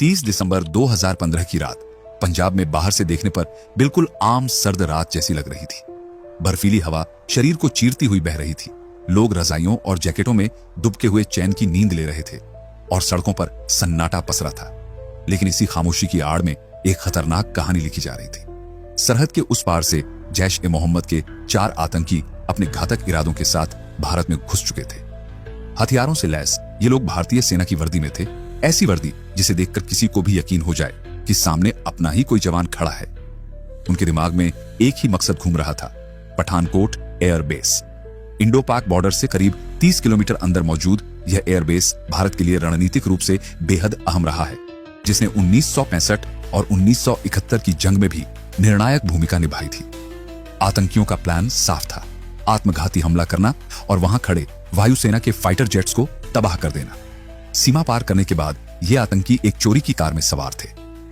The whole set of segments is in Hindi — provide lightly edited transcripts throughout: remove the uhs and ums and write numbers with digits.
30 दिसंबर 2015 की रात पंजाब में बाहर से देखने पर बिल्कुल आम सर्द रात जैसी लग रही थी। बर्फीली हवा शरीर को चीरती हुई बह रही थी। लोग रजाइयों और जैकेटों में दुबके हुए चैन की नींद ले रहे थे और सड़कों पर सन्नाटा पसरा था। लेकिन इसी खामोशी की आड़ में एक खतरनाक कहानी लिखी जा रही थी। सरहद के उस पार से जैश-ए-मोहम्मद के 4 आतंकी अपने घातक इरादों के साथ भारत में घुस चुके थे। हथियारों से लैस ये लोग भारतीय सेना की वर्दी में थे, ऐसी वर्दी जिसे देखकर किसी को भी यकीन हो जाए कि सामने अपना ही कोई जवान खड़ा है। उनके दिमाग में एक ही मकसद घूम रहा था, पठानकोट एयरबेस। इंडो पाक बॉर्डर से करीब 30 किलोमीटर अंदर मौजूद यह एयरबेस भारत के लिए रणनीतिक रूप से बेहद अहम रहा है, जिसने 1965 और 1971 की जंग में भी निर्णायक भूमिका निभाई थी। आतंकियों का प्लान साफ था, आत्मघाती हमला करना और वहां खड़े वायुसेना के फाइटर जेट्स को तबाह कर देना। सीमा पार करने के बाद ये आतंकी एक चोरी की कार में सवार थे,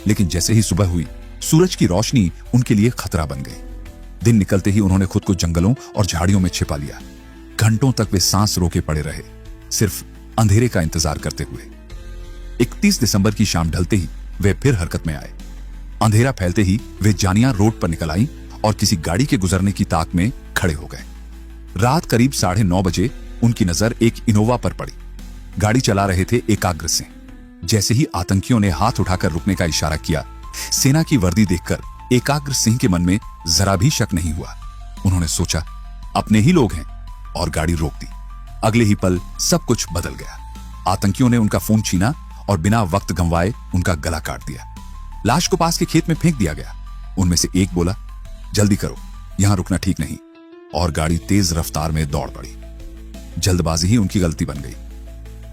लेकिन जैसे ही सुबह हुई सूरज की रोशनी उनके लिए खतरा बन गई। दिन निकलते ही उन्होंने खुद को जंगलों और झाड़ियों में छिपा लिया। घंटों तक वे सांस रोके पड़े रहे, सिर्फ अंधेरे का इंतजार करते हुए। 31 दिसंबर की शाम ढलते ही वे फिर हरकत में आए। अंधेरा फैलते ही वे जानिया रोड पर निकल आई और किसी गाड़ी के गुजरने की ताक में खड़े हो गए। रात करीब 9:30 बजे उनकी नजर एक इनोवा पर पड़ी। गाड़ी चला रहे थे एकाग्र सिंह। जैसे ही आतंकियों ने हाथ उठाकर रुकने का इशारा किया, सेना की वर्दी देखकर एकाग्र सिंह के मन में जरा भी शक नहीं हुआ। उन्होंने सोचा अपने ही लोग हैं और गाड़ी रोक दी। अगले ही पल सब कुछ बदल गया। आतंकियों ने उनका फोन छीना और बिना वक्त गंवाए उनका गला काट दिया। लाश को पास के खेत में फेंक दिया गया। उनमें से एक बोला, जल्दी करो, यहां रुकना ठीक नहीं, और गाड़ी तेज रफ्तार में दौड़ पड़ी। जल्दबाजी ही उनकी गलती बन गई।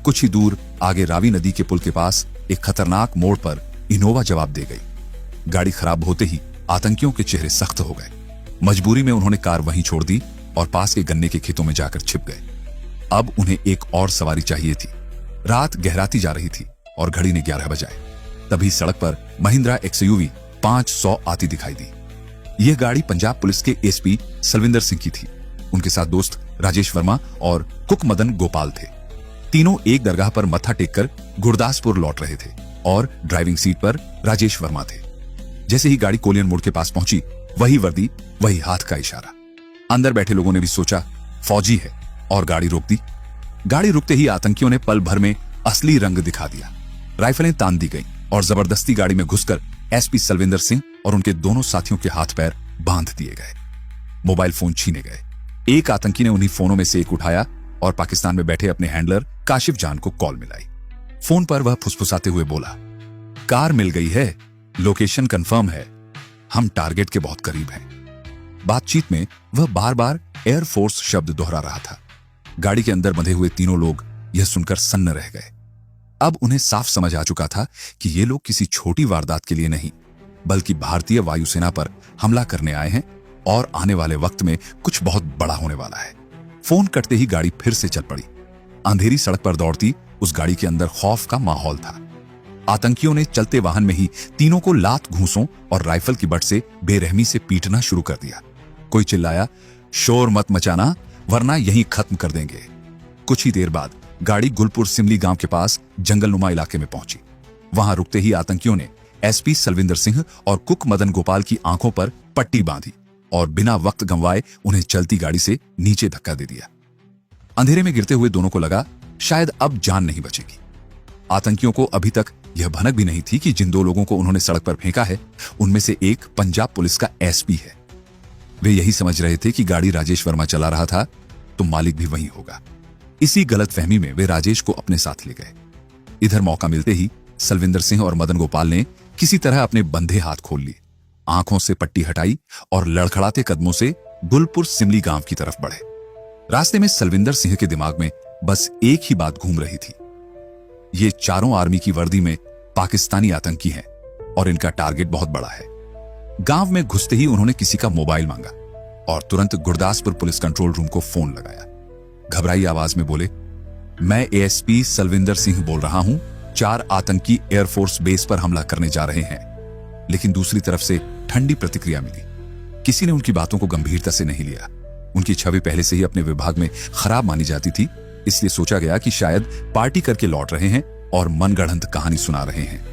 कुछ ही दूर आगे रावी नदी के पुल के पास एक खतरनाक मोड़ पर इनोवा जवाब दे गई। गाड़ी खराब होते ही आतंकियों के चेहरे सख्त हो गए। मजबूरी में उन्होंने कार वहीं छोड़ दी और पास के गन्ने के खेतों में जाकर छिप गए। अब उन्हें एक और सवारी चाहिए थी। रात गहराती जा रही थी और घड़ी ने 11 बजाए। तभी सड़क पर महिंद्रा XUV 500 आती दिखाई दी। यह गाड़ी पंजाब पुलिस के एसपी सलविंदर सिंह की थी। उनके साथ दोस्त राजेश वर्मा और कुक मदन गोपाल थे। तीनों एक दरगाह पर मत्था टेककर गुरदासपुर लौट रहे थे और ड्राइविंग सीट पर राजेश वर्मा थे। जैसे ही गाड़ी कोलियन मोड़ के पास पहुंची, वही वर्दी, वही हाथ का इशारा। अंदर बैठे लोगों ने भी सोचा फौजी है और गाड़ी रोक दी। गाड़ी रुकते ही आतंकियों ने पल भर में असली रंग दिखा दिया। राइफलें तान दी गईं और जबरदस्ती गाड़ी में घुसकर एसपी सलविंदर सिंह और उनके दोनों साथियों के हाथ पैर बांध दिए गए। मोबाइल फोन छीने गए। एक आतंकी ने उन्हीं फोनों में से एक उठाया और पाकिस्तान में बैठे अपने हैंडलर काशिफ जान को कॉल मिलाई। फोन पर वह फुसफुसाते हुए बोला, कार मिल गई है, लोकेशन कंफर्म है, हम टारगेट के बहुत करीब हैं। बातचीत में वह बार बार एयरफोर्स शब्द दोहरा रहा था। गाड़ी के अंदर बंधे हुए तीनों लोग यह सुनकर सन्न रह गए। अब उन्हें साफ समझ आ चुका था कि ये लोग किसी छोटी वारदात के लिए नहीं, बल्कि भारतीय वायुसेना पर हमला करने आए हैं और आने वाले वक्त में कुछ बहुत बड़ा होने वाला है। फोन कटते ही गाड़ी फिर से चल पड़ी। अंधेरी सड़क पर दौड़ती उस गाड़ी के अंदर खौफ का माहौल था। आतंकियों ने चलते वाहन में ही तीनों को लात घूंसों और राइफल की बट से बेरहमी से पीटना शुरू कर दिया। कोई चिल्लाया, शोर मत मचाना वरना यहीं खत्म कर देंगे। कुछ ही देर बाद गाड़ी गुलपुर सिमली गांव के पास जंगलनुमा इलाके में पहुंची। वहां रुकते ही आतंकियों ने एसपी सलविंदर सिंह और कुक मदन गोपाल की आंखों पर पट्टी बांधी और बिना वक्त गंवाए उन्हें चलती गाड़ी से नीचे धक्का दे दिया। अंधेरे में गिरते हुए दोनों को लगा शायद अब जान नहीं बचेगी। आतंकियों को अभी तक यह भनक भी नहीं थी कि जिन 2 लोगों को उन्होंने सड़क पर फेंका है, उनमें से एक पंजाब पुलिस का एसपी है। वे यही समझ रहे थे कि गाड़ी राजेश वर्मा चला रहा था तो मालिक भी वही होगा। इसी गलतफहमी में वे राजेश को अपने साथ ले गए। इधर मौका मिलते ही सलविंदर सिंह और मदन गोपाल ने किसी तरह अपने बंधे हाथ खोल लिए, आंखों से पट्टी हटाई और लड़खड़ाते कदमों से गुलपुर सिमली गांव की तरफ बढ़े। रास्ते में सलविंदर सिंह के दिमाग में बस एक ही बात घूम रही थी, ये चारों आर्मी की वर्दी में पाकिस्तानी आतंकी हैं और इनका टारगेट बहुत बड़ा है। गांव में घुसते ही उन्होंने किसी का मोबाइल मांगा और तुरंत गुरदासपुर पुलिस कंट्रोल रूम को फोन लगाया। घबराई आवाज में बोले, मैं एएसपी सलविंदर सिंह बोल रहा हूं, 4 आतंकी एयरफोर्स बेस पर हमला करने जा रहे हैं। लेकिन दूसरी तरफ से ठंडी प्रतिक्रिया मिली। किसी ने उनकी बातों को गंभीरता से नहीं लिया। उनकी छवि पहले से ही अपने विभाग में खराब मानी जाती थी, इसलिए सोचा गया कि शायद पार्टी करके लौट रहे हैं और मनगढ़ंत कहानी सुना रहे हैं।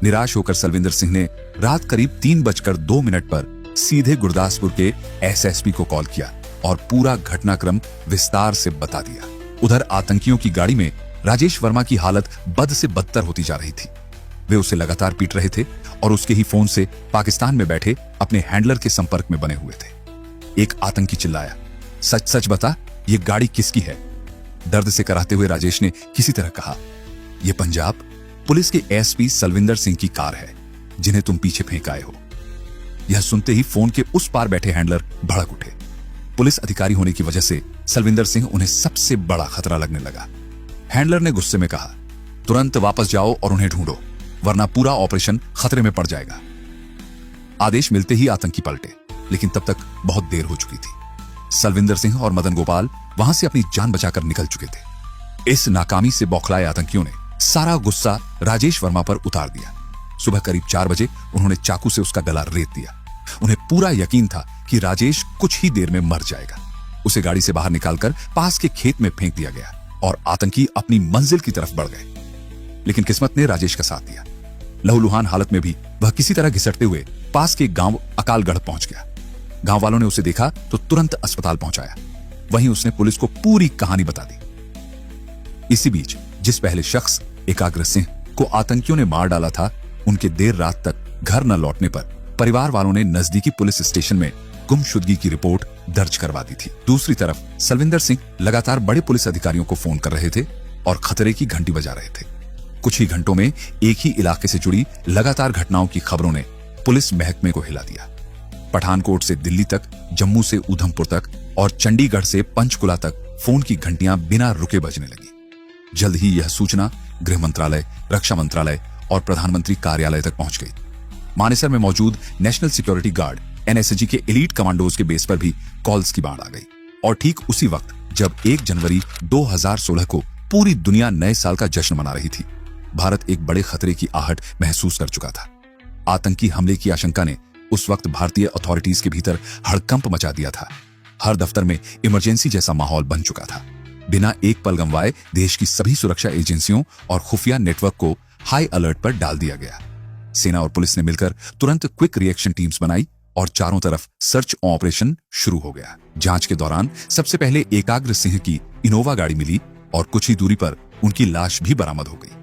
निराश होकर सलविंदर सिंह ने रात करीब 3:02 पर सीधे गुरदासपुर के एसएसपी को कॉल किया और पूरा घटनाक्रम विस्तार से बता दिया। उधर आतंकियों की गाड़ी में राजेश वर्मा की हालत बद से बदतर होती जा रही थी। वे उसे लगातार पीट रहे थे और उसके ही फोन से पाकिस्तान में बैठे अपने हैंडलर के संपर्क में बने हुए थे। एक आतंकी चिल्लाया, सच सच बता, ये गाड़ी किसकी है? दर्द से कराहते हुए राजेश ने किसी तरह कहा, यह पंजाब पुलिस के एसपी सलविंदर सिंह की कार है, जिन्हें तुम पीछे फेंक आए हो। यह सुनते ही फोन के उस पार बैठे हैंडलर भड़क उठे। पुलिस अधिकारी होने की वजह से सलविंदर सिंह उन्हें सबसे बड़ा खतरा लगने लगा। हैंडलर ने गुस्से में कहा, तुरंत वापस जाओ और उन्हें ढूंढो, वरना पूरा ऑपरेशन खतरे में पड़ जाएगा। आदेश मिलते ही आतंकी पलटे, लेकिन तब तक बहुत देर हो चुकी थी। सलविंदर सिंह और मदन गोपाल वहां से अपनी जान बचाकर निकल चुके थे। इस नाकामी से बौखलाए आतंकियों ने सारा गुस्सा राजेश वर्मा पर उतार दिया। सुबह करीब 4 बजे उन्होंने चाकू से उसका गला रेत दिया। उन्हें पूरा यकीन था कि राजेश कुछ ही देर में मर जाएगा। उसे गाड़ी से बाहर निकालकर पास के खेत में फेंक दिया गया और आतंकी अपनी मंजिल की तरफ बढ़ गए। लेकिन किस्मत ने राजेश का साथ दिया। लहूलुहान हालत में भी वह किसी तरह घिसटते हुए पास के गांव अकालगढ़ पहुंच गया। गांव वालों ने उसे देखा तो तुरंत अस्पताल पहुंचाया। वहीं उसने पुलिस को पूरी कहानी बता दी। इसी बीच जिस पहले शख्स एकाग्र सिंह को आतंकियों ने मार डाला था, उनके देर रात तक घर न लौटने पर परिवार वालों ने नजदीकी पुलिस स्टेशन में गुमशुदगी की रिपोर्ट दर्ज करवा दी थी। दूसरी तरफ सलविंदर सिंह लगातार बड़े पुलिस अधिकारियों को फोन कर रहे थे और खतरे की घंटी बजा रहे थे। कुछ ही घंटों में एक ही इलाके से जुड़ी लगातार घटनाओं की खबरों ने पुलिस महकमे को हिला दिया। पठानकोट से दिल्ली तक, जम्मू से ऊधमपुर तक और चंडीगढ़ से पंचकुला तक फोन की घंटियां बिना रुके बजने लगी। जल्द ही यह सूचना गृह मंत्रालय, रक्षा मंत्रालय और प्रधानमंत्री कार्यालय तक पहुंच गई। मानेसर में मौजूद नेशनल सिक्योरिटी गार्ड एनएसजी के एलीट कमांडोज के बेस पर भी कॉल्स की बाढ़ आ गई। और ठीक उसी वक्त जब 1 जनवरी 2016 को पूरी दुनिया नए साल का जश्न मना रही थी, भारत एक बड़े खतरे की आहट महसूस कर चुका था। आतंकी हमले की आशंका ने उस वक्त भारतीय अथॉरिटीज के भीतर हड़कंप मचा दिया था। हर दफ्तर में इमरजेंसी जैसा माहौल बन चुका था। बिना एक पल गंवाए देश की सभी सुरक्षा एजेंसियों और खुफिया नेटवर्क को हाई अलर्ट पर डाल दिया गया। सेना और पुलिस ने मिलकर तुरंत क्विक रिएक्शन टीम्स बनाई और चारों तरफ सर्च ऑपरेशन शुरू हो गया। जांच के दौरान सबसे पहले एकाग्र सिंह की इनोवा गाड़ी मिली और कुछ ही दूरी पर उनकी लाश भी बरामद हो गई।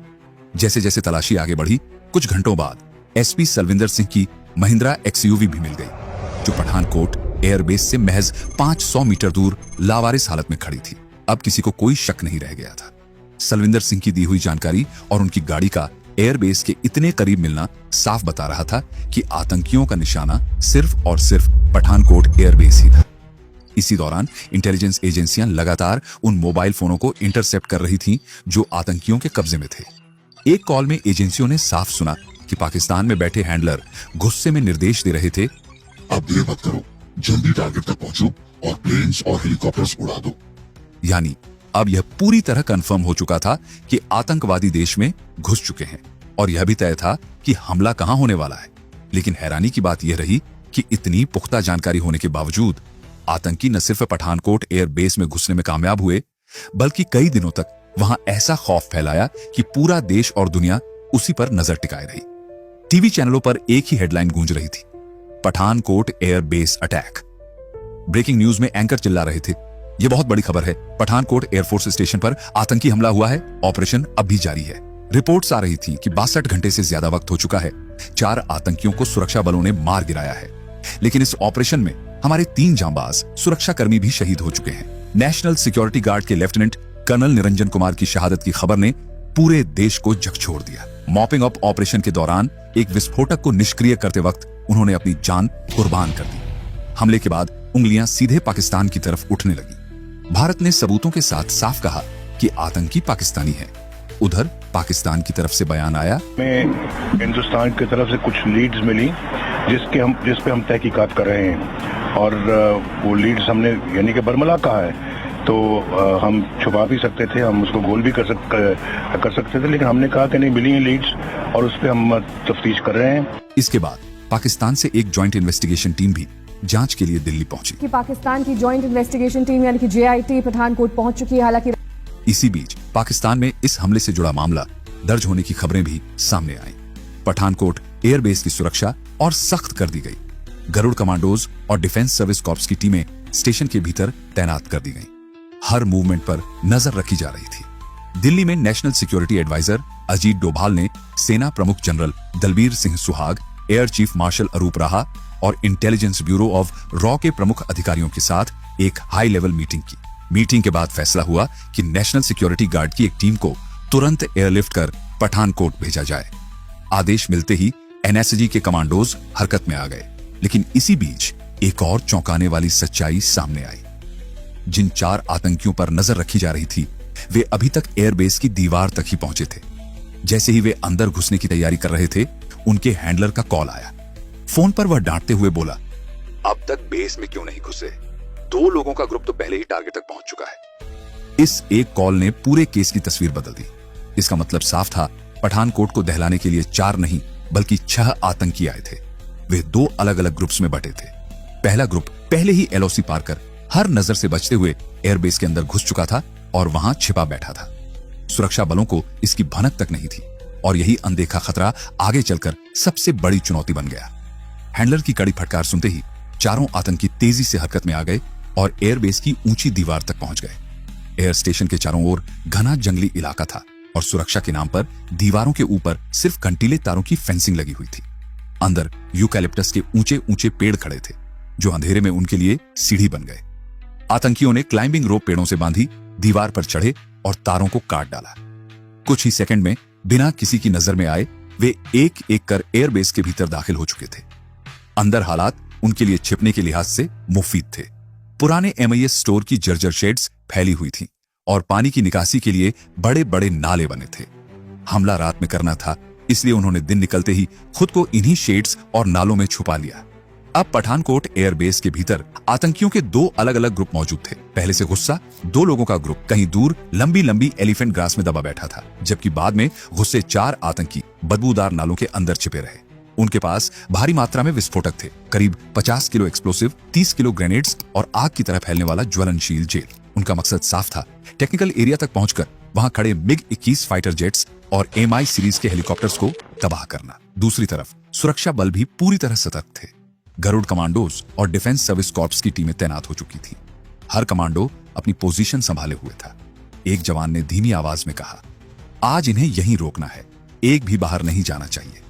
जैसे जैसे तलाशी आगे बढ़ी, कुछ घंटों बाद एसपी सलविंदर सिंह की महिंद्रा एक्सयूवी भी मिल गई, जो पठानकोट एयरबेस से महज 500 मीटर दूर लावारिस हालत में खड़ी थी। अब किसी को कोई शक नहीं रह गया था। सलविंदर सिंह की दी हुई जानकारी और उनकी गाड़ी का एयरबेस के इतने करीब मिलना साफ बता रहा था कि आतंकियों का निशाना सिर्फ और सिर्फ पठानकोट एयरबेस ही था। इसी दौरान इंटेलिजेंस एजेंसियां लगातार उन मोबाइल फोनों को इंटरसेप्ट कर रही थीं जो आतंकियों के कब्जे में थे। एक कॉल में एजेंसियों ने साफ सुना कि पाकिस्तान में बैठे हैंडलर गुस्से में निर्देश दे रहे थे, अब देर मत करो, जल्दी टारगेट तक पहुंचो और प्लेन्स और हेलीकॉप्टर्स उड़ा दो। यानी अब यह पूरी तरह कंफर्म हो चुका था कि आतंकवादी देश में घुस चुके हैं और यह भी तय था कि हमला कहां होने वाला है। लेकिन हैरानी की बात यह रही कि इतनी पुख्ता जानकारी होने के बावजूद आतंकी न सिर्फ पठानकोट एयरबेस में घुसने में कामयाब हुए, बल्कि कई दिनों तक वहां ऐसा खौफ फैलाया कि पूरा देश और दुनिया उसी पर नजर टिकाए रही। टीवी चैनलों पर एक ही हेडलाइन गूंज रही थी, Pathankot airbase attack. Breaking news में एंकर चिल्ला रहे थे, यह बहुत बड़ी खबर है, पठानकोट एयरफोर्स स्टेशन पर आतंकी हमला हुआ है, ऑपरेशन अब भी जारी है। रिपोर्ट्स आ रही थी कि 62 घंटे से ज्यादा वक्त हो चुका है, 4 आतंकियों को सुरक्षा बलों ने मार गिराया है। लेकिन इस ऑपरेशन में हमारे 3 जांबाज सुरक्षाकर्मी भी शहीद हो चुके हैं। नेशनल सिक्योरिटी गार्ड के लेफ्टिनेंट कर्नल निरंजन कुमार की शहादत की खबर ने पूरे देश को झकझोर दिया। मॉपिंग अप ऑपरेशन के दौरान एक विस्फोटक को निष्क्रिय करते वक्त उन्होंने अपनी जान कुर्बान कर दी। हमले के बाद उंगलियां सीधे पाकिस्तान की तरफ उठने लगी। भारत ने सबूतों के साथ साफ कहा कि आतंकी पाकिस्तानी है। उधर पाकिस्तान की तरफ से बयान आया, में हिंदुस्तान की तरफ से कुछ लीड्स मिली जिस पे हम तहकीकात कर रहे हैं और वो लीड्स हमने यानी कि बरमला कहा है तो हम छुपा भी सकते थे, हम उसको गोल भी कर सकते थे, लेकिन हमने कहा कि नहीं मिली हैं लीड्स और उस पर हम तफ्तीश कर रहे हैं। इसके बाद पाकिस्तान से एक ज्वाइंट इन्वेस्टिगेशन टीम भी जांच के लिए दिल्ली पहुंची। कि पाकिस्तान की ज्वाइंट इन्वेस्टिगेशन टीम यानी कि JIT पठानकोट पहुंच चुकी है। हालांकि इसी बीच पाकिस्तान में इस हमले से जुड़ा मामला दर्ज होने की खबरें भी सामने आई। पठानकोट एयरबेस की सुरक्षा और सख्त कर दी गई। गरुड़ कमांडोज और डिफेंस सर्विस कॉर्प्स की टीमें स्टेशन के भीतर तैनात कर दी गईं। हर मूवमेंट पर नजर रखी जा रही थी। दिल्ली में national security adviser Ajit Doval ने सेना प्रमुख general Dalbir Singh Suhag, air chief marshal अरूप राहा और इंटेलिजेंस ब्यूरो ऑफ रॉ के प्रमुख अधिकारियों के साथ एक हाई लेवल मीटिंग की। मीटिंग के बाद फैसला हुआ कि नेशनल सिक्योरिटी गार्ड की एक टीम को तुरंत एयरलिफ्ट कर पठानकोट भेजा जाए। आदेश मिलते ही एनएसजी के कमांडोज हरकत में आ गए, लेकिन इसी बीच एक और चौंकाने वाली सच्चाई सामने आई। जिन 4 आतंकियों पर नजर रखी जा रही थी, वे अभी तक एयरबेस की दीवार तक ही पहुंचे थे। जैसे ही वे अंदर घुसने की तैयारी कर रहे थे, उनके हैंडलर का कॉल आया। फोन पर वह डांटते हुए बोला, अब तक बेस में क्यों नहीं घुसे? 2 लोगों का ग्रुप तो पहले ही टारगेट तक पहुंच चुका है। इस एक कॉल ने पूरे केस की तस्वीर बदल दी। इसका मतलब साफ था, पठानकोट को दहलाने के लिए 4 नहीं बल्कि 6 आतंकी आए थे। वे 2 अलग अलग ग्रुप्स में बटे थे। पहला ग्रुप पहले ही एलओसी पार कर हर नजर से बचते हुए एयरबेस के अंदर घुस चुका था और वहां छिपा बैठा था। सुरक्षा बलों को इसकी भनक तक नहीं थी और यही अनदेखा खतरा आगे चलकर सबसे बड़ी चुनौती बन गया। हैंडलर की कड़ी फटकार सुनते ही चारों आतंकी तेजी से हरकत में आ गए और एयरबेस की ऊंची दीवार तक पहुंच गए। एयर स्टेशन के चारों ओर घना जंगली इलाका था और सुरक्षा के नाम पर दीवारों के ऊपर सिर्फ कंटीले तारों की फेंसिंग लगी हुई थी। अंदर यूकैलिप्टस के ऊंचे ऊंचे पेड़ खड़े थे, जो अंधेरे में उनके लिए सीढ़ी बन गए। आतंकियों ने क्लाइंबिंग रोप पेड़ों से बांधी, दीवार पर चढ़े और तारों को काट डाला। कुछ ही सेकंड में बिना किसी की नजर में आए वे एक एक कर एयरबेस के भीतर दाखिल हो चुके थे। अंदर हालात उनके लिए छिपने के लिहाज से मुफीद थे। पुराने MIS स्टोर की जर्जर शेड्स फैली हुई थीं और पानी की निकासी के लिए बड़े बड़े नाले बने थे। हमला रात में करना था, इसलिए उन्होंने दिन निकलते ही खुद को इन्हीं शेड्स और नालों में छुपा लिया। अब पठानकोट एयरबेस के भीतर आतंकियों के 2 अलग अलग ग्रुप मौजूद थे। पहले से गुस्सा 2 लोगों का ग्रुप कहीं दूर लंबी लंबी एलिफेंट ग्रास में दबा बैठा था, जबकि बाद में गुस्से 4 आतंकी बदबूदार नालों के अंदर छिपे रहे। उनके पास भारी मात्रा में विस्फोटक थे, करीब 50 किलो एक्सप्लोसिव, 30 किलो ग्रेनेड्स और आग की तरह फैलने वाला ज्वलनशील जेल। उनका मकसद साफ था, टेक्निकल एरिया तक पहुंचकर वहां खड़े MiG-21 फाइटर जेट्स और MI सीरीज के हेलीकॉप्टर्स को तबाह करना। दूसरी तरफ सुरक्षा बल भी पूरी तरह सतर्क थे। गरुड़ कमांडोज और डिफेंस सर्विस कॉर्प्स की टीमें तैनात हो चुकी थी। हर कमांडो अपनी पोजीशन संभाले हुए था। एक जवान ने धीमी आवाज में कहा, आज इन्हें यहीं रोकना है, एक भी बाहर नहीं जाना चाहिए।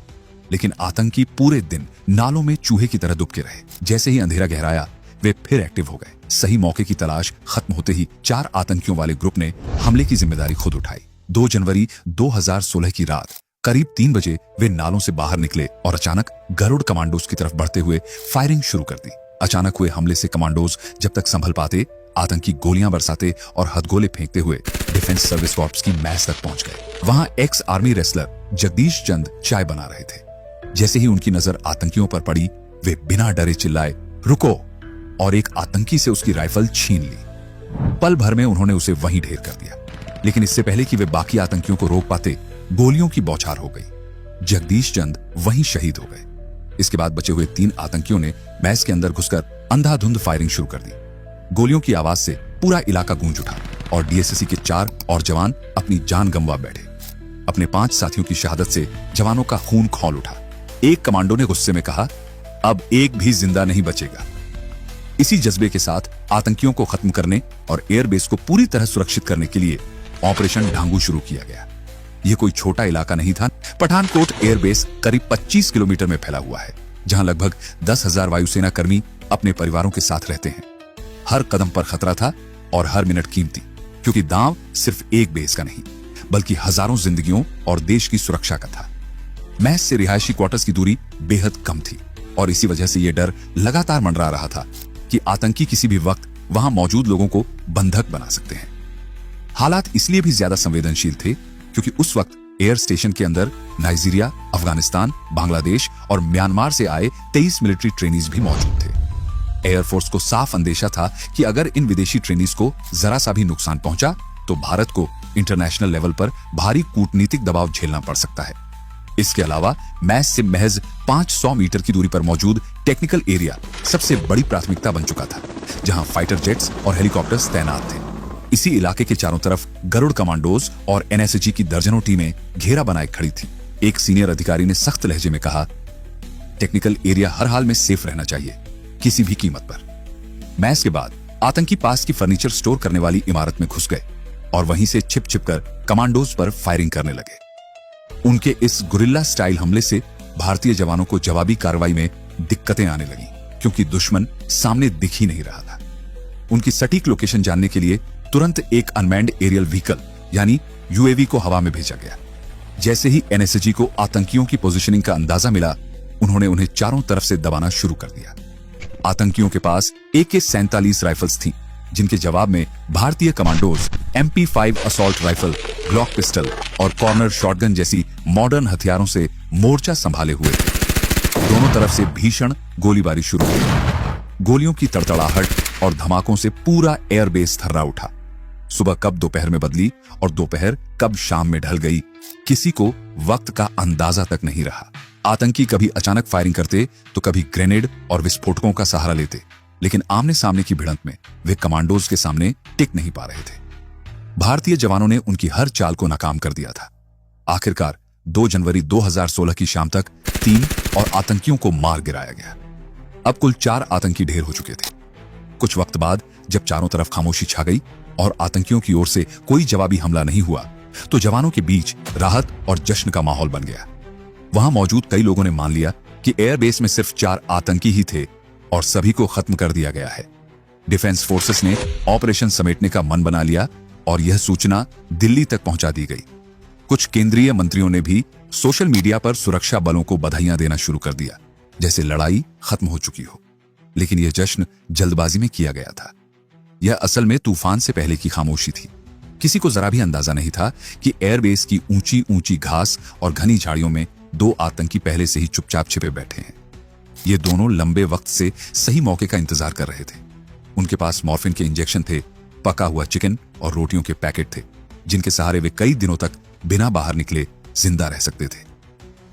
लेकिन आतंकी पूरे दिन नालों में चूहे की तरह दुबके रहे। जैसे ही अंधेरा गहराया, वे फिर एक्टिव हो गए। सही मौके की तलाश खत्म होते ही 4 आतंकियों वाले ग्रुप ने हमले की जिम्मेदारी खुद उठाई। 2 जनवरी 2016 की रात करीब 3 बजे वे नालों से बाहर निकले और अचानक गरुड़ कमांडोज की तरफ बढ़ते हुए फायरिंग शुरू कर दी। अचानक हुए हमले से कमांडोज जब तक संभल पाते, आतंकी गोलियां बरसाते और हथगोले फेंकते हुए डिफेंस सर्विस कॉर्प्स की मैस तक पहुंच गए। वहां एक्स आर्मी रेसलर जगदीश चंद चाय बना रहे थे। जैसे ही उनकी नजर आतंकियों पर पड़ी, वे बिना डरे चिल्लाए, रुको, और एक आतंकी से उसकी राइफल छीन ली। पल भर में उन्होंने उसे वहीं ढेर कर दिया। लेकिन इससे पहले कि वे बाकी आतंकियों को रोक पाते, गोलियों की बौछार हो गई। जगदीश चंद वहीं शहीद हो गए। इसके बाद बचे हुए 3 आतंकियों ने मैस के अंदर घुसकर अंधाधुंध फायरिंग शुरू कर दी। गोलियों की आवाज से पूरा इलाका गूंज उठा और DSSC के 4 और जवान अपनी जान गंवा बैठे। अपने 5 साथियों की शहादत से जवानों का खून खौल उठा। एक कमांडो ने गुस्से में कहा, अब एक भी जिंदा नहीं बचेगा। इसी जज्बे के साथ आतंकियों को खत्म करने और एयरबेस को पूरी तरह सुरक्षित करने के लिए ऑपरेशन ढांगू शुरू किया गया। यह कोई छोटा इलाका नहीं था। पठानकोट एयरबेस करीब 25 किलोमीटर में फैला हुआ है, जहां लगभग 10,000 वायुसेना कर्मी अपने परिवारों के साथ रहते हैं। हर कदम पर खतरा था और हर मिनट कीमती, क्योंकि दांव सिर्फ एक बेस का नहीं बल्कि हजारों जिंदगियों और देश की सुरक्षा का था। मैस से रिहायशी क्वार्टर्स की दूरी बेहद कम थी और इसी वजह से यह डर लगातार मंडरा रहा था कि आतंकी किसी भी वक्त वहां मौजूद लोगों को बंधक बना सकते हैं। हालात इसलिए भी ज्यादा संवेदनशील थे क्योंकि उस वक्त एयर स्टेशन के अंदर नाइजीरिया, अफगानिस्तान, बांग्लादेश और म्यांमार से आए 23 मिलिट्री ट्रेनीज भी मौजूद थे। एयरफोर्स को साफ अंदेशा था कि अगर इन विदेशी ट्रेनीज को जरा सा भी नुकसान पहुंचा तो भारत को इंटरनेशनल लेवल पर भारी कूटनीतिक दबाव झेलना पड़ सकता है। इसके अलावा मैस से महज 500 मीटर की दूरी पर मौजूद टेक्निकल एरिया सबसे बड़ी प्राथमिकता बन चुका था, जहां फाइटर जेट्स और हेलीकॉप्टर्स तैनात थे। इसी इलाके के चारों तरफ गरुड़ कमांडोज और NSG की दर्जनों टीमें घेरा बनाए खड़ी थी। एक सीनियर अधिकारी ने सख्त लहजे में कहा, टेक्निकल एरिया हर हाल में सेफ रहना चाहिए, किसी भी कीमत पर। मैच के बाद आतंकी पास की फर्नीचर स्टोर करने वाली इमारत में घुस गए और वहीं से छिप छिप कर कमांडोज पर फायरिंग करने लगे। उनके इस गुरिल्ला स्टाइल हमले से भारतीय जवानों को जवाबी कार्रवाई में दिक्कतें आने लगी, क्योंकि दुश्मन सामने दिख ही नहीं रहा था। उनकी सटीक लोकेशन जानने के लिए तुरंत एक अनमैन्ड एरियल व्हीकल यानी यूएवी को हवा में भेजा गया। जैसे ही एनएसजी को आतंकियों की पोजीशनिंग का अंदाजा मिला, उन्होंने उन्हें चारों तरफ से दबाना शुरू कर दिया। आतंकियों के पास AK-47 राइफल्स थीं, जिनके जवाब में भारतीय commandos MP5 assault rifle, Glock pistol और कॉर्नर शॉटगन जैसी मॉडर्न हथियारों से मोर्चा संभाले हुए थे। दोनों तरफ से भीषण गोलीबारी शुरू हुई। गोलियों की तड़तड़ाहट और धमाकों से पूरा एयरबेस थर्रा उठा। सुबह कब दोपहर में बदली और दोपहर कब शाम में ढल गई, किसी को वक्त का अंदाजा तक नहीं रहा। आतंकी कभी अचानक फायरिंग करते तो कभी ग्रेनेड और विस्फोटकों का सहारा लेते, लेकिन आमने सामने की भिड़ंत में वे कमांडोज के सामने टिक नहीं पा रहे थे। भारतीय जवानों ने उनकी हर चाल को नाकाम कर दिया था। आखिरकार 2 जनवरी 2016 की शाम तक 3 और आतंकियों को मार गिराया गया। अब कुल 4 आतंकी ढेर हो चुके थे। कुछ वक्त बाद जब चारों तरफ खामोशी छा गई और आतंकियों की ओर से कोई जवाबी हमला नहीं हुआ, तो जवानों के बीच राहत और जश्न का माहौल बन गया। वहां मौजूद कई लोगों ने मान लिया कि एयरबेस में सिर्फ 4 आतंकी ही थे और सभी को खत्म कर दिया गया है। डिफेंस फोर्सेस ने ऑपरेशन समेटने का मन बना लिया और यह सूचना दिल्ली तक पहुंचा दी गई। कुछ केंद्रीय मंत्रियों ने भी सोशल मीडिया पर सुरक्षा बलों को बधाइयां देना शुरू कर दिया, जैसे लड़ाई खत्म हो चुकी हो। लेकिन यह जश्न जल्दबाजी में किया गया था। यह असल में तूफान से पहले की खामोशी थी। किसी को जरा भी अंदाजा नहीं था कि एयरबेस की ऊंची ऊंची घास और घनी झाड़ियों में 2 आतंकी पहले से ही चुपचाप छिपे बैठे हैं। ये दोनों लंबे वक्त से सही मौके का इंतजार कर रहे थे। उनके पास मॉर्फिन के इंजेक्शन थे, पका हुआ चिकन और रोटियों के पैकेट थे, जिनके सहारे वे कई दिनों तक बिना बाहर निकले जिंदा रह सकते थे।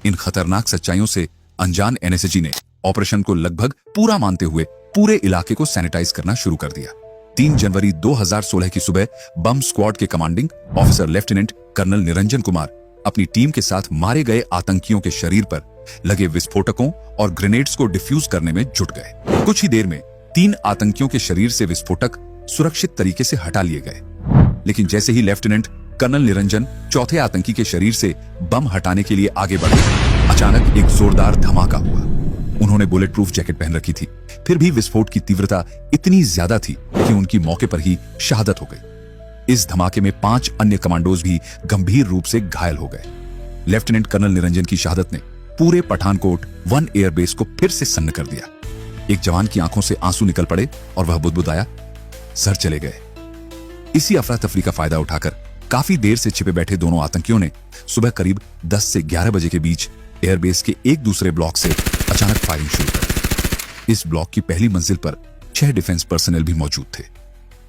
इन खतरनाक सच्चाइयों से अनजान एनएसजी ने ऑपरेशन को लगभग पूरा मानते हुए पूरे इलाके को सैनिटाइज करना शुरू कर दिया। 3 जनवरी 2016 की सुबह बम स्क्वाड के commanding officer lieutenant colonel Niranjan Kumar अपनी टीम के साथ मारे गए आतंकियों के शरीर पर लगे विस्फोटकों और ग्रेनेड्स को डिफ्यूज करने में जुट गए। कुछ ही देर में 3 आतंकियों के शरीर से विस्फोटक सुरक्षित तरीके से हटा लिए गए। लेकिन जैसे ही लेफ्टिनेंट कर्नल निरंजन चौथे आतंकी के शरीर से बम हटाने के लिए आगे बढ़े, अचानक एक जोरदार धमाका हुआ। उन्होंने बुलेट प्रूफ जैकेट पहन रखी थी, फिर भी विस्फोट की तीव्रता इतनी ज्यादा थी कि उनकी मौके पर ही शहादत हो गई। इस धमाके में 5 अन्य कमांडोज भी गंभीर रूप से घायल हो गए। लेफ्टिनेंट कर्नल निरंजन की शहादत ने पूरे पठानकोट 1 एयरबेस को फिर से सन्न कर दिया। एक जवान की आंखों से आंसू निकल पड़े और वह बुदबुदाया, सर चले गए। इसी अफरा तफरी का फायदा उठाकर काफी देर से छिपे बैठे दोनों आतंकियों ने सुबह करीब 10 से 11 बजे के बीच एयरबेस के एक दूसरे ब्लॉक से अचानक फायरिंग शुरू कर दी। इस ब्लॉक की पहली मंजिल पर 6 डिफेंस पर्सनल भी मौजूद थे।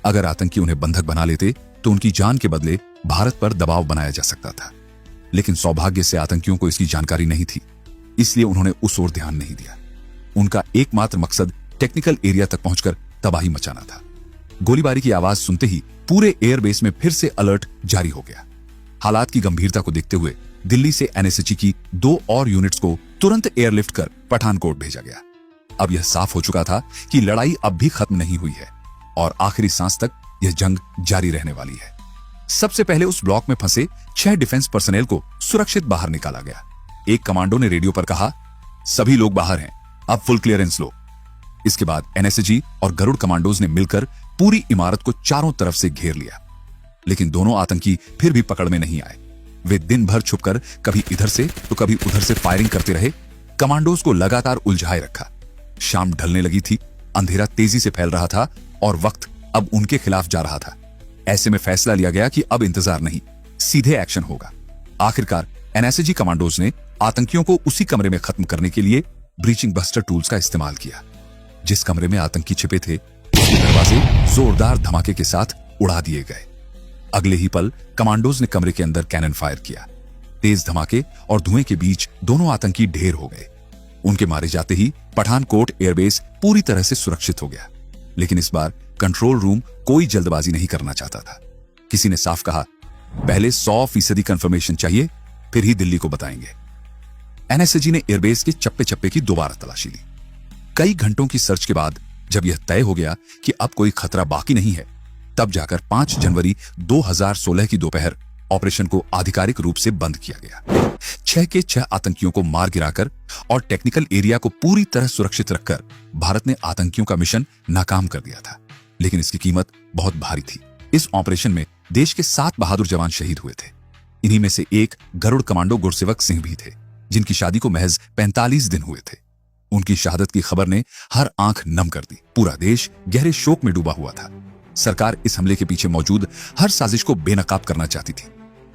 अगर आतंकी उन्हें बंधक बना लेते तो उनकी जान के बदले भारत पर दबाव बनाया जा सकता था। लेकिन सौभाग्य से आतंकियों को इसकी जानकारी नहीं थी, इसलिए उन्होंने उस ओर ध्यान नहीं दिया। उनका एकमात्र मकसद टेक्निकल एरिया तक पहुंचकर तबाही मचाना था। गोलीबारी की आवाज सुनते ही पूरे एयरबेस में फिर से अलर्ट जारी हो गया। हालात की गंभीरता को देखते हुए दिल्ली से एनएसजी की 2 और यूनिट्स को तुरंत एयरलिफ्ट कर पठानकोट भेजा गया। अब यह साफ हो चुका था कि लड़ाई अब भी खत्म नहीं हुई है और आखिरी सांस तक यह जंग जारी रहने वाली है। सबसे पहले उस ब्लॉक में फंसे 6 डिफेंस पर्सनल को सुरक्षित बाहर निकाला गया। एक कमांडो ने रेडियो पर कहा, सभी लोग बाहर हैं, अब फुल क्लियरेंस लो। इसके बाद एनएसजी और गरुड़ कमांडोज ने मिलकर पूरी इमारत को चारों तरफ से घेर लिया। लेकिन दोनों आतंकी फिर भी पकड़ में नहीं आए। वे दिन भर छुपकर कभी इधर से तो कभी उधर से फायरिंग करते रहे। कमांडोज को लगातार उलझाए रखा। शाम ढलने लगी थी, अंधेरा तेजी से फैल रहा था और वक्त अब उनके खिलाफ जा रहा था। ऐसे में फैसला लिया गया कि अब इंतजार नहीं, सीधे एक्शन होगा। आखिरकार एनएसजी कमांडोज ने आतंकियों को उसी कमरे में खत्म करने के लिए ब्रीचिंग बस्टर टूल्स का इस्तेमाल किया। जिस कमरे में आतंकी छिपे थे, उसके दरवाजे जोरदार धमाके के साथ उड़ा दिए गए। अगले ही पल कमांडोज ने कमरे के अंदर कैनन फायर किया। तेज धमाके और धुएं के बीच दोनों आतंकी ढेर हो गए। उनके मारे जाते ही पठानकोट एयरबेस पूरी तरह से सुरक्षित हो गया। लेकिन इस बार कंट्रोल रूम कोई जल्दबाजी नहीं करना चाहता था। किसी ने साफ कहा, पहले 100% कंफर्मेशन चाहिए, फिर ही दिल्ली को बताएंगे। एनएसजी ने एयरबेस के चप्पे चप्पे की दोबारा तलाशी ली। कई घंटों की सर्च के बाद जब यह तय हो गया कि अब कोई खतरा बाकी नहीं है, तब जाकर 5 जनवरी 2016 की दोपहर ऑपरेशन को आधिकारिक रूप से बंद किया गया। 6 के 6 आतंकियों को मार गिराकर और टेक्निकल एरिया को पूरी तरह सुरक्षित रखकर भारत ने आतंकियों का मिशन नाकाम कर दिया था, लेकिन इसकी कीमत बहुत भारी थी। इस ऑपरेशन में देश के 7 बहादुर जवान शहीद हुए थे। इन्हीं में से एक गरुड़ कमांडो गुरसेवक सिंह भी थे, जिनकी शादी को महज 45 दिन हुए थे। उनकी शहादत की खबर ने हर आंख नम कर दी। पूरा देश गहरे शोक में डूबा हुआ था। सरकार इस हमले के पीछे मौजूद हर साजिश को बेनकाब करना चाहती थी।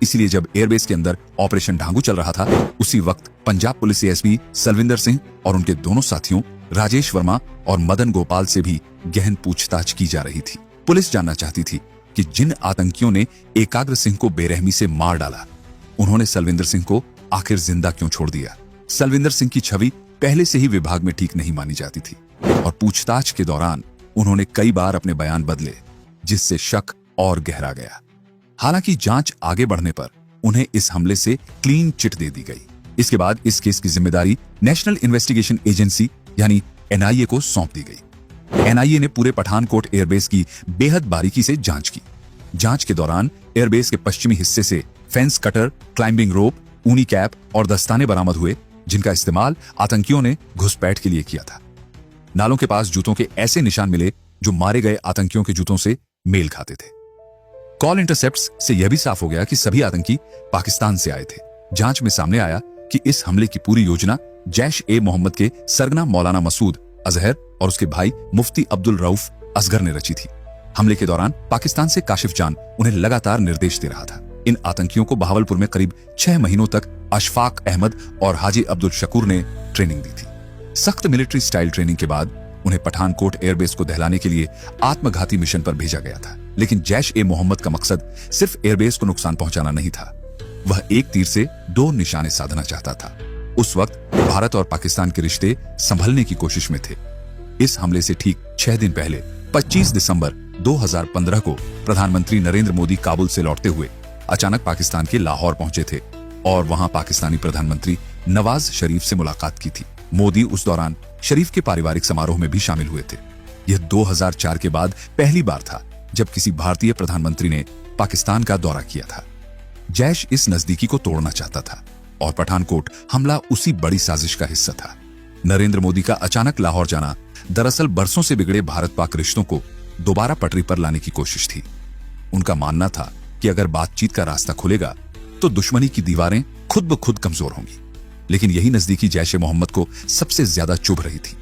इसलिए जब एयरबेस के अंदर ऑपरेशन ढांगू चल रहा था, उसी वक्त पंजाब पुलिस एएसपी सलविंदर सिंह और उनके दोनों साथियों राजेश वर्मा और मदन गोपाल से भी गहन पूछताछ की जा रही थी। पुलिस जानना चाहती थी कि जिन आतंकियों ने एकाग्र सिंह को बेरहमी से मार डाला, उन्होंने सलविंदर सिंह को आखिर जिंदा क्यों छोड़ दिया। सलविंदर सिंह की छवि पहले से ही विभाग में ठीक नहीं मानी जाती थी और पूछताछ के दौरान उन्होंने कई बार अपने बयान बदले, जिससे शक और गहरा गया। हालांकि जांच आगे बढ़ने पर उन्हें इस हमले से क्लीन चिट दे दी गई। इसके बाद इस केस की जिम्मेदारी नेशनल इन्वेस्टिगेशन एजेंसी यानी एनआईए को सौंप दी गई। एनआईए ने पूरे पठानकोट एयरबेस की बेहद बारीकी से जांच की। जांच के दौरान एयरबेस के पश्चिमी हिस्से से फेंस कटर, क्लाइंबिंग रोप, ऊनी कैप और दस्ताने बरामद हुए, जिनका इस्तेमाल आतंकियों ने घुसपैठ के लिए किया था। नालों के पास जूतों के ऐसे निशान मिले जो मारे गए आतंकियों के जूतों से मेल खाते थे। कॉल इंटरसेप्ट्स से यह भी साफ हो गया कि सभी आतंकी पाकिस्तान से आए थे। जांच में सामने आया कि इस हमले की पूरी योजना जैश-ए-मोहम्मद के सरगना मौलाना मसूद अजहर और उसके भाई मुफ्ती अब्दुल रऊफ असगर ने रची थी। हमले के दौरान पाकिस्तान से काशिफ जान उन्हें लगातार निर्देश दे रहा था। इन आतंकियों को बहावलपुर में करीब 6 महीनों तक अशफाक अहमद और हाजी अब्दुल शकूर ने ट्रेनिंग दी थी। सख्त मिलिट्री स्टाइल ट्रेनिंग के बाद उन्हें पठानकोट एयरबेस को दहलाने के लिए आत्मघाती मिशन पर भेजा गया था। लेकिन जैश-ए-मोहम्मद का मकसद सिर्फ एयरबेस को नुकसान पहुंचाना नहीं था, वह एक तीर से 2 निशाने साधना चाहता था। उस वक्त भारत और पाकिस्तान के रिश्ते संभलने की कोशिश में थे। इस हमले से ठीक 6 दिन पहले 25 दिसंबर 2015 को प्रधानमंत्री नरेंद्र मोदी काबुल से लौटते हुए अचानक पाकिस्तान के लाहौर पहुंचे थे और वहां पाकिस्तानी प्रधानमंत्री नवाज शरीफ से मुलाकात की थी। मोदी उस दौरान शरीफ के पारिवारिक समारोह में भी शामिल हुए थे। यह 2004 के बाद पहली बार था जब किसी भारतीय प्रधानमंत्री ने पाकिस्तान का दौरा किया था। जैश इस नजदीकी को तोड़ना चाहता था और पठानकोट हमला उसी बड़ी साजिश का हिस्सा था। नरेंद्र मोदी का अचानक लाहौर जाना दरअसल बरसों से बिगड़े भारत पाक रिश्तों को दोबारा पटरी पर लाने की कोशिश थी। उनका मानना था कि अगर बातचीत का रास्ता खुलेगा तो दुश्मनी की दीवारें खुद ब खुद कमजोर होंगी। लेकिन यही नजदीकी जैश-ए-मोहम्मद को सबसे ज्यादा चुभ रही थी।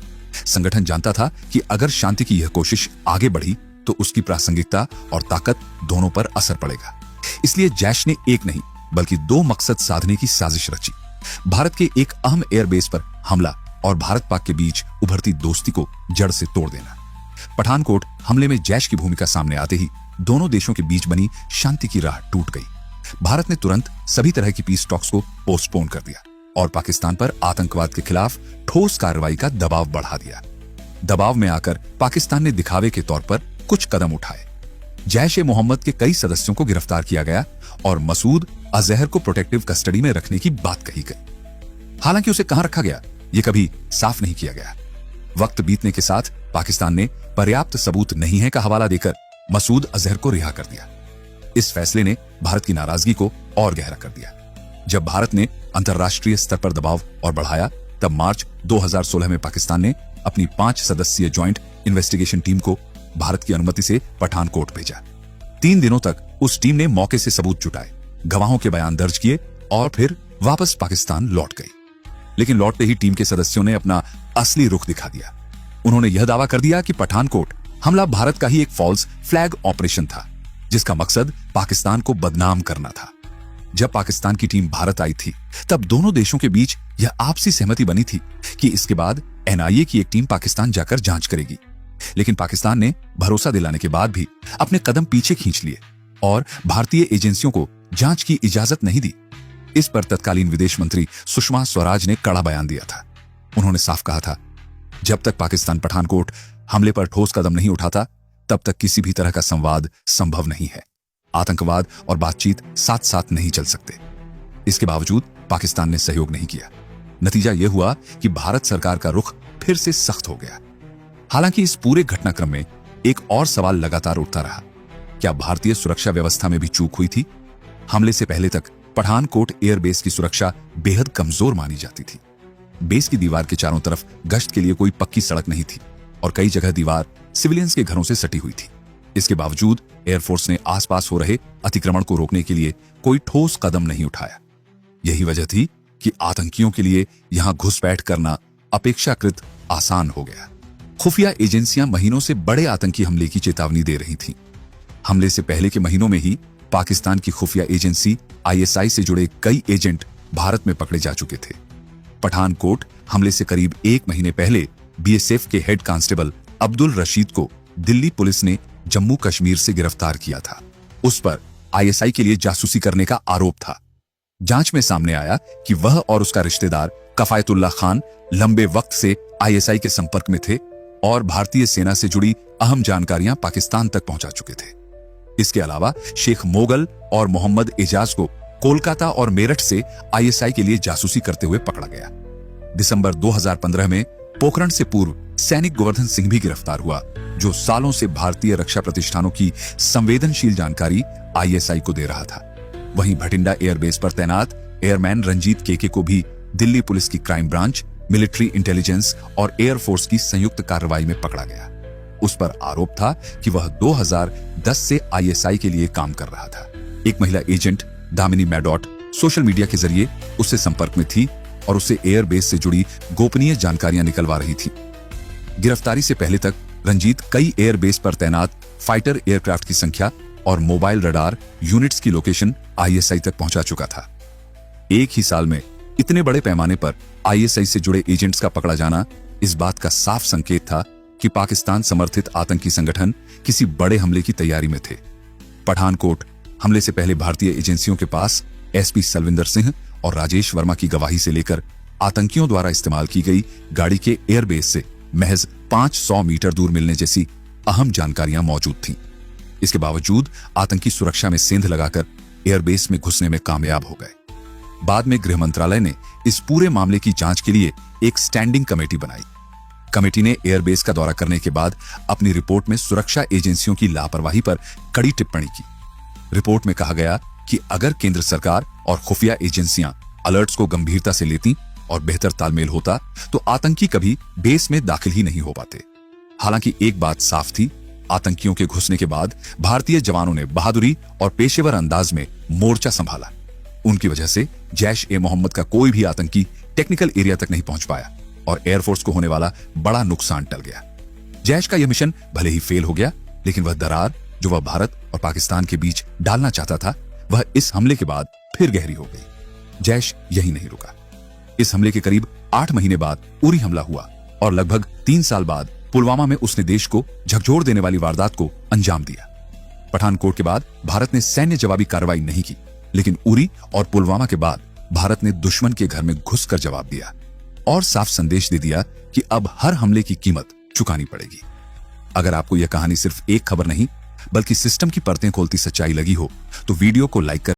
संगठन जानता था कि अगर शांति की यह कोशिश आगे बढ़ी तो उसकी प्रासंगिकता और ताकत दोनों पर असर पड़ेगा। इसलिए जैश ने एक नहीं बल्कि 2 मकसद साधने की साजिश रची। भारत के एक अहम एयरबेस पर हमला और भारत पाक के बीच उभरती दोस्ती को जड़ से तोड़ देना। पठानकोट हमले में जैश की भूमिका सामने आते ही दोनों देशों के बीच बनी शांति की राह टूट गई। भारत ने तुरंत सभी तरह की पीस टॉक्स को पोस्टपोन कर दिया और पाकिस्तान पर आतंकवाद के खिलाफ ठोस कार्रवाई का दबाव बढ़ा दिया। दबाव में आकर पाकिस्तान ने दिखावे के तौर पर कुछ कदम उठाए। जैश-ए-मोहम्मद के कई सदस्यों को गिरफ्तार किया गया और मसूद अजहर को प्रोटेक्टिव कस्टडी में रखने की बात कही गई। हालांकि उसे कहां रखा गया यह कभी साफ नहीं किया गया। वक्त बीतने के साथ पाकिस्तान ने पर्याप्त सबूत नहीं है का हवाला देकर मसूद अजहर को रिहा कर दिया। इस फैसले ने भारत की नाराजगी को और गहरा कर दिया। जब भारत ने अंतर्राष्ट्रीय स्तर पर दबाव और बढ़ाया, तब मार्च 2016 में पाकिस्तान ने अपनी 5 सदस्यीय ज्वाइंट इन्वेस्टिगेशन टीम को भारत की अनुमति से पठानकोट भेजा। 3 दिनों तक उस टीम ने मौके से सबूत जुटाए, गवाहों के बयान दर्ज किए और फिर वापस पाकिस्तान लौट गई। लेकिन लौटते ही टीम के सदस्यों ने अपना असली रुख दिखा दिया। उन्होंने यह दावा कर दिया कि पठानकोट हमला भारत का ही एक फॉल्स फ्लैग ऑपरेशन था, जिसका मकसद पाकिस्तान को बदनाम करना था। जब पाकिस्तान की टीम भारत आई थी, तब दोनों देशों के बीच यह आपसी सहमति बनी थी कि इसके बाद एनआईए की एक टीम पाकिस्तान जाकर जांच करेगी। लेकिन पाकिस्तान ने भरोसा दिलाने के बाद भी अपने कदम पीछे खींच लिए और भारतीय एजेंसियों को जांच की इजाजत नहीं दी। इस पर तत्कालीन विदेश मंत्री सुषमा स्वराज ने कड़ा बयान दिया था। उन्होंने साफ कहा था, जब तक पाकिस्तान पठानकोट हमले पर ठोस कदम नहीं उठाता, तब तक किसी भी तरह का संवाद संभव नहीं है। आतंकवाद और बातचीत साथ साथ नहीं चल सकते। इसके बावजूद पाकिस्तान ने सहयोग नहीं किया। नतीजा यह हुआ कि भारत सरकार का रुख फिर से सख्त हो गया। हालांकि इस पूरे घटनाक्रम में एक और सवाल लगातार उठता रहा, क्या भारतीय सुरक्षा व्यवस्था में भी चूक हुई थी? हमले से पहले तक पठानकोट एयरबेस की सुरक्षा बेहद कमजोर मानी जाती थी। बेस की दीवार के चारों तरफ गश्त के लिए कोई पक्की सड़क नहीं थी और कई जगह दीवार सिविलियंस के घरों से सटी हुई थी। इसके बावजूद एयरफोर्स ने आसपास हो रहे अतिक्रमण को रोकने के लिए कोई ठोस कदम नहीं उठाया। यही वजह थी कि आतंकियों के लिए यहां घुसपैठ करना अपेक्षाकृत आसान हो गया। खुफिया एजेंसियां महीनों से बड़े आतंकी हमले की चेतावनी दे रही थीं। हमले से पहले के महीनों में ही पाकिस्तान की खुफिया एजेंसी ISI से जुड़े कई एजेंट भारत में पकड़े जा चुके थे। पठानकोट हमले से करीब 1 महीने पहले BSF के हेड कांस्टेबल अब्दुल रशीद को दिल्ली पुलिस ने जम्मू कश्मीर से गिरफ्तार किया था। उस पर ISI के लिए जासूसी करने का आरोप था। जांच में सामने आया कि वह और उसका रिश्तेदार कफायतुल्लाह खान लंबे वक्त से ISI के संपर्क में थे और भारतीय सेना से जुड़ी अहम जानकारियां पाकिस्तान तक पहुंचा चुके थे। इसके अलावा शेख मोगल और मोहम्मद एजाज को कोलकाता और मेरठ से ISI के लिए जासूसी करते हुए पकड़ा गया। दिसंबर 2015 में पोखरण से पूर्व सैनिक गोवर्धन सिंह भी गिरफ्तार हुआ, जो सालों से भारतीय रक्षा प्रतिष्ठानों की संवेदनशील जानकारी ISI को दे रहा था। वहीं भटिंडा एयरबेस पर तैनात एयरमैन रंजीत केके को भी दिल्ली पुलिस की क्राइम ब्रांच, मिलिट्री इंटेलिजेंस और एयरफोर्स की संयुक्त कार्रवाई में पकड़ा गया। उस पर आरोप था कि वह 2010 से ISI के लिए काम कर रहा था। एक महिला एजेंट दामिनी मैडॉट सोशल मीडिया के जरिए उससे संपर्क में थी और उसे एयरबेस से जुड़ी गोपनीय जानकारियां निकलवा रही थी। गिरफ्तारी से पहले तक रंजीत कई एयरबेस पर तैनात फाइटर एयरक्राफ्ट की संख्या और मोबाइल रडार यूनिट्स की लोकेशन ISI तक पहुंचा चुका था। एक ही साल में इतने बड़े पैमाने पर ISI से जुड़े एजेंट्स का पकड़ा जाना इस बात का साफ संकेत था कि पाकिस्तान समर्थित आतंकी संगठन किसी बड़े हमले की तैयारी में थे। पठानकोट हमले से पहले भारतीय एजेंसियों के पास SP सलविंदर सिंह और राजेश वर्मा की गवाही से लेकर आतंकियों द्वारा इस्तेमाल की गई गाड़ी के एयरबेस से महज 500 मीटर दूर मिलने जैसी अहम जानकारियां मौजूद थीं। इसके बावजूद आतंकी सुरक्षा में सेंध लगाकर एयरबेस में घुसने में कामयाब हो गए। बाद में गृह मंत्रालय ने इस पूरे मामले की जांच के लिए एक स्टैंडिंग कमेटी बनाई। कमेटी ने एयरबेस का दौरा करने के बाद अपनी रिपोर्ट में सुरक्षा एजेंसियों की लापरवाही पर कड़ी टिप्पणी की। रिपोर्ट में कहा गया कि अगर केंद्र सरकार और खुफिया एजेंसियां अलर्ट्स को गंभीरता से लेती और बेहतर तालमेल होता तो आतंकी कभी बेस में दाखिल ही नहीं हो पाते। हालांकि एक बात साफ थी, आतंकियों के घुसने के बाद भारतीय जवानों ने बहादुरी और पेशेवर अंदाज में मोर्चा संभाला। उनकी वजह से जैश-ए-मोहम्मद का कोई भी आतंकी टेक्निकल एरिया तक नहीं पहुंच पाया और एयरफोर्स को होने वाला बड़ा नुकसान टल गया। जैश का यह मिशन भले ही फेल हो गया, लेकिन वह दरार जो वह भारत और पाकिस्तान के बीच डालना चाहता था, वह इस हमले के बाद फिर गहरी हो गई। जैश यही नहीं रुका। इस हमले के करीब 8 महीने बाद उरी हमला हुआ और लगभग 3 साल बाद पुलवामा में उसने देश को झकझोर देने वाली वारदात को अंजाम दिया। पठानकोट के बाद भारत ने सैन्य जवाबी कार्रवाई नहीं की, लेकिन उरी और पुलवामा के बाद भारत ने दुश्मन के घर में घुसकर जवाब दिया और साफ संदेश दे दिया कि अब हर हमले की कीमत चुकानी पड़ेगी। अगर आपको यह कहानी सिर्फ एक खबर नहीं बल्कि सिस्टम की परतें खोलती सच्चाई लगी हो तो वीडियो को लाइक कर